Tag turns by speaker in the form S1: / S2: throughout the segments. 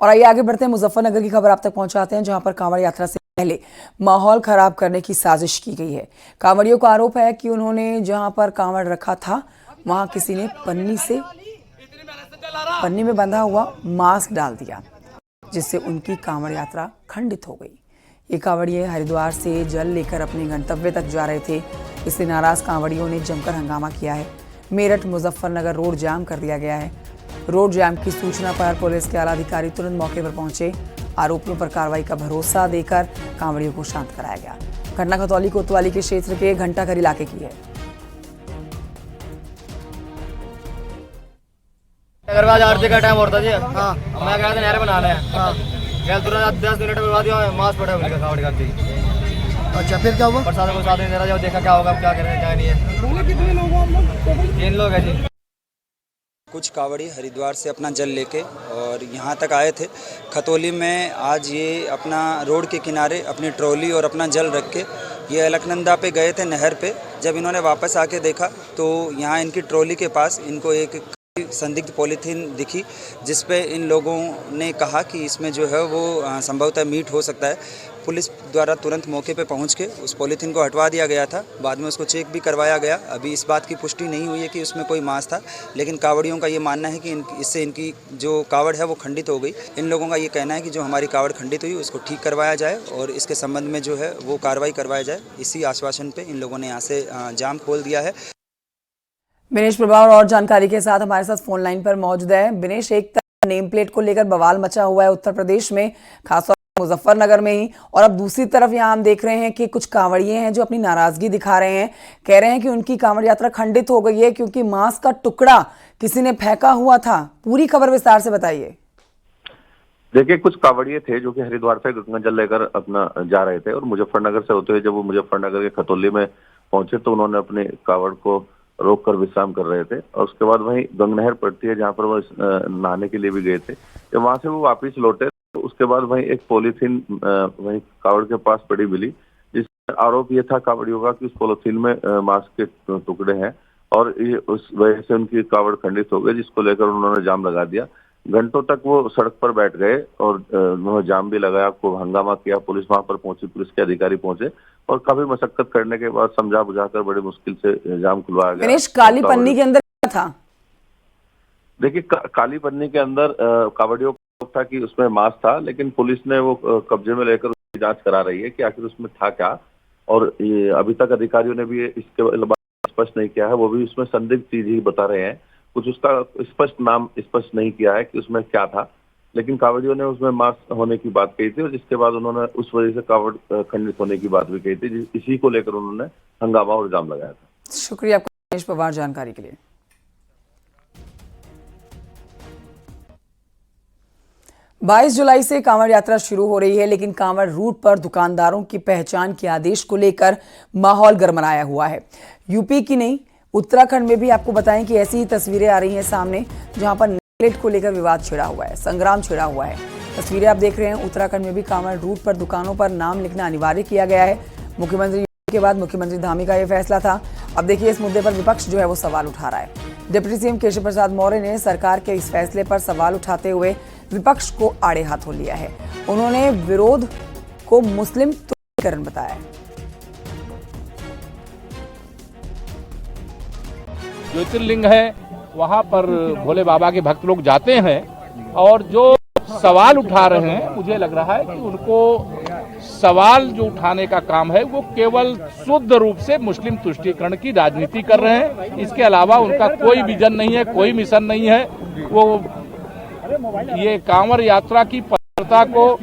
S1: और आइए आगे बढ़ते हैं, मुजफ्फरनगर की खबर आप तक पहुंचाते हैं, जहां पर कांवड़ यात्रा से पहले माहौल खराब करने की साजिश की गई है। कांवड़ियों का आरोप है कि उन्होंने जहां पर कांवड़ रखा था वहां किसी ने पन्नी में बंधा हुआ मास्क डाल दिया, जिससे उनकी कांवड़ यात्रा खंडित हो गई। ये कांवड़िए हरिद्वार से जल लेकर अपने गंतव्य तक जा रहे थे। इससे नाराज कांवड़ियों ने जमकर हंगामा किया है। मेरठ मुजफ्फरनगर रोड जाम कर दिया गया है। रोड जाम की सूचना पर पुलिस के आला अधिकारी तुरंत मौके पर पहुंचे। आरोपियों पर कार्रवाई का भरोसा देकर कांवड़ियों को शांत कराया गया। घटना खतौली कोतवाली के क्षेत्र के घंटाघर इलाके की है।
S2: अगर आरती का टाइम होता जी, हाँ मैं गया था नहर बनाने, हाँ तुरंत 10 मिनट में बाद मास्क पड़ा उनका कावड़ करती।
S3: अच्छा फिर क्या हुआ?
S2: प्रसाद को साथ में जब देखा क्या होगा, क्या करें क्या नहीं है।
S3: कितने लोग आप लोग?
S2: 3 लोग हैं जी।
S4: कुछ कावड़ी हरिद्वार से अपना जल लेके और यहाँ तक आए थे। खतौली में आज ये अपना रोड के किनारे अपनी ट्रॉली और अपना जल रख के ये अलकनंदा पे गए थे नहर पे। जब इन्होंने वापस आके देखा तो यहाँ इनकी ट्रॉली के पास इनको एक संदिग्ध पॉलीथीन दिखी, जिस पे इन लोगों ने कहा कि इसमें जो है वो संभवतः मीट हो सकता है। पुलिस द्वारा तुरंत मौके पे पहुंच के उस पॉलीथीन को हटवा दिया गया था। बाद में उसको चेक भी करवाया गया। अभी इस बात की पुष्टि नहीं हुई है कि उसमें कोई मांस था, लेकिन कावड़ियों का ये मानना है कि इससे इनकी जो कावड़ है वो खंडित हो गई। इन लोगों का ये कहना है कि जो हमारी कावड़ खंडित हुई उसको ठीक करवाया जाए और इसके संबंध में जो है वो कार्रवाई करवाया जाए। इसी आश्वासन पर इन लोगों ने यहाँ से जाम खोल दिया है।
S1: बिनेश प्रभाव और जानकारी के साथ हमारे साथ फोन लाइन पर मौजूद है। बिनेश, एक तरफ नेम प्लेट को लेकर बवाल मचा हुआ है उत्तर प्रदेश में, खासतौर मुजफ्फरनगर में ही, और अब दूसरी तरफ यहाँ हम देख रहे हैं कि कुछ कांवड़िए हैं जो अपनी नाराजगी दिखा रहे हैं, कह रहे हैं कि उनकी कांवड़ यात्रा खंडित हो गई है क्योंकि मांस का टुकड़ा किसी ने फेंका हुआ था। पूरी खबर विस्तार से बताइए।
S5: देखिए, कुछ कावड़िए थे जो कि हरिद्वार से गंगा जल लेकर अपना जा रहे थे और मुजफ्फरनगर से होते हुए जब वो मुजफ्फरनगर के खतौली में पहुंचे तो उन्होंने अपने कावड़ को रोक कर विश्राम कर रहे थे और उसके बाद वहीं गंगनहर पड़ती है जहाँ पर वो नहाने के लिए भी गए थे। जब वहां से वो वापस लौटे तो उसके बाद वहीं एक पॉलीथीन वहीं कावड़ के पास पड़ी मिली, जिसमें आरोप ये था कावड़ियों का कि उस पॉलीथीन में मांस के टुकड़े हैं और ये उस वजह से उनकी कावड़ खंडित हो गई, जिसको लेकर उन्होंने जाम लगा दिया। घंटों तक वो सड़क पर बैठ गए और उन्होंने जाम भी लगाया, खूब हंगामा किया। पुलिस वहां पर पहुंची, पुलिस के अधिकारी पहुंचे और काफी मशक्कत करने के बाद समझा बुझाकर बड़ी मुश्किल से जाम खुलवाया गया।
S1: दिनेश, काली पन्नी के अंदर क्या था?
S5: देखिए, काली पन्नी के अंदर कावड़ियों का था कि उसमें मांस था, लेकिन पुलिस ने वो कब्जे में लेकर उसकी जांच करा रही है कि आखिर उसमें था क्या। और ये अभी तक अधिकारियों ने भी इसके बारे स्पष्ट नहीं किया है, वो भी उसमें संदिग्ध चीज ही बता रहे हैं। कुछ उसका स्पष्ट नाम स्पष्ट नहीं किया है कि उसमें क्या था, लेकिन कावड़ियों ने उसमें मांस होने की बात कही थी और जिसके बाद उन्होंने उस वजह से कावड़ खंडित होने की बात भी कही थी। इसी को लेकर उन्होंने हंगामा और जाम लगाया था।
S1: शुक्रिया आपका दिनेश पवार जानकारी के लिए। 22 जुलाई से कांवड़ यात्रा शुरू हो रही है, लेकिन कांवड़ रूट पर दुकानदारों की पहचान के आदेश को लेकर माहौल गरमाया हुआ है। यूपी की नहीं, उत्तराखंड में भी आपको बताएं कि ऐसी ही तस्वीरें आ रही हैं सामने, जहां पर नेम प्लेट को लेकर विवाद छिड़ा हुआ है, संग्राम छिड़ा हुआ है। तस्वीरें आप देख रहे हैं। उत्तराखंड में भी कांवड़ रूट पर दुकानों पर नाम लिखना अनिवार्य किया गया है। मुख्यमंत्री के बाद मुख्यमंत्री धामी का यह फैसला था। अब देखिए, इस मुद्दे पर विपक्ष जो है वो सवाल उठा रहा है। डिप्टी सीएम केशव प्रसाद मौर्य ने सरकार के इस फैसले पर सवाल उठाते हुए विपक्ष को आड़े हाथों लिया है। उन्होंने विरोध को मुस्लिम तुष्टीकरण बताया।
S6: ज्योतिर्लिंग है, वहां पर भोले बाबा के भक्त लोग जाते हैं और जो सवाल उठा रहे हैं, मुझे लग रहा है कि उनको सवाल जो उठाने का काम है वो केवल शुद्ध रूप से मुस्लिम तुष्टीकरण की राजनीति कर रहे हैं। इसके अलावा उनका कोई विजन नहीं है, कोई मिशन नहीं है। वो ये कांवड़ यात्रा की पवित्रता को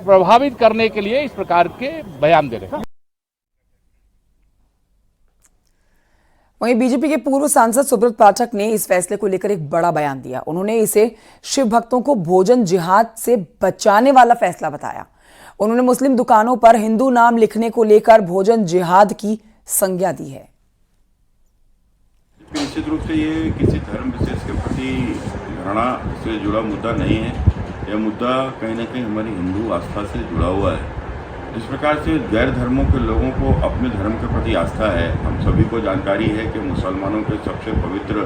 S6: प्रभावित करने के लिए इस प्रकार के बयान दे रहे हैं।
S1: वहीं बीजेपी के पूर्व सांसद सुब्रत पाठक ने इस फैसले को लेकर एक बड़ा बयान दिया। उन्होंने इसे शिव भक्तों को भोजन जिहाद से बचाने वाला फैसला बताया। उन्होंने मुस्लिम दुकानों पर हिंदू नाम लिखने को लेकर भोजन जिहाद की संज्ञा दी है।
S7: निश्चित रूप से ये किसी धर्म विशेष के प्रति घृणा से जुड़ा मुद्दा नहीं है। यह मुद्दा कहीं ना कहीं हमारी हिंदू आस्था से जुड़ा हुआ है। जिस प्रकार से गैर धर्मों के लोगों को अपने धर्म के प्रति आस्था है, हम सभी को जानकारी है कि मुसलमानों के सबसे पवित्र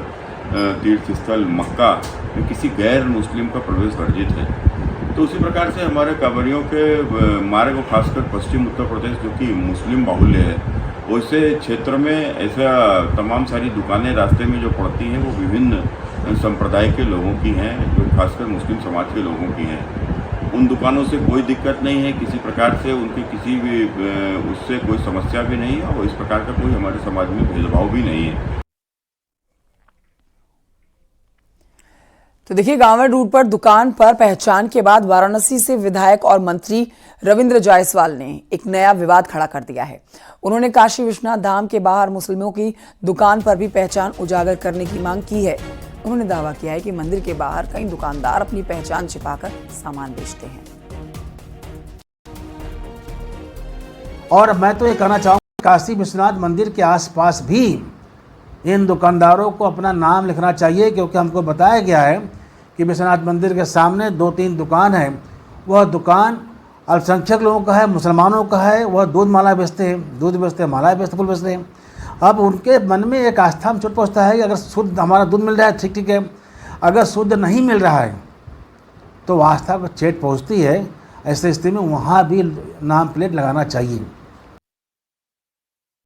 S7: तीर्थ स्थल मक्का में किसी गैर मुस्लिम का प्रवेश वर्जित है। तो उसी प्रकार से हमारे कांवरियों के मार्ग और खासकर पश्चिम उत्तर प्रदेश जो कि मुस्लिम बाहुल्य है, वैसे क्षेत्र में ऐसा तमाम सारी दुकानें रास्ते में जो पड़ती हैं वो विभिन्न संप्रदाय के लोगों की हैं, जो खासकर मुस्लिम समाज के लोगों की हैं। उन दुकानों से कोई दिक्कत नहीं है, किसी प्रकार से उनकी किसी भी उससे कोई समस्या भी नहीं है और इस प्रकार का कोई हमारे समाज में भेदभाव भी नहीं है।
S1: तो देखिए, कांवड़ रूट पर दुकान पर पहचान के बाद वाराणसी से विधायक और मंत्री रविंद्र जायसवाल ने एक नया विवाद खड़ा कर दिया है। उन्होंने काशी विश्वनाथ धाम के बाहर मुस्लिमों की दुकान पर भी पहचान उजागर करने की मांग की है। उन्होंने दावा किया है कि मंदिर के बाहर कई दुकानदार अपनी पहचान छिपाकर सामान बेचते हैं।
S8: और मैं तो ये कहना चाहूँगा, काशी विश्वनाथ मंदिर के आसपास भी इन दुकानदारों को अपना नाम लिखना चाहिए, क्योंकि हमको बताया गया है कि विश्वनाथ मंदिर के सामने 2-3 दुकान है। वह दुकान अल्पसंख्यक लोगों का है, मुसलमानों का है। वह दूध माला बेचते हैं, दूध बेचते हैं, माला बेचते, फूल बेचते हैं। अब उनके मन में एक आस्था में चोट पहुँचता है कि अगर शुद्ध हमारा दूध मिल रहा है ठीक है, अगर शुद्ध नहीं मिल रहा है तो आस्था को चेट पहुँचती है। ऐसे स्थिति में वहाँ भी नाम प्लेट लगाना चाहिए।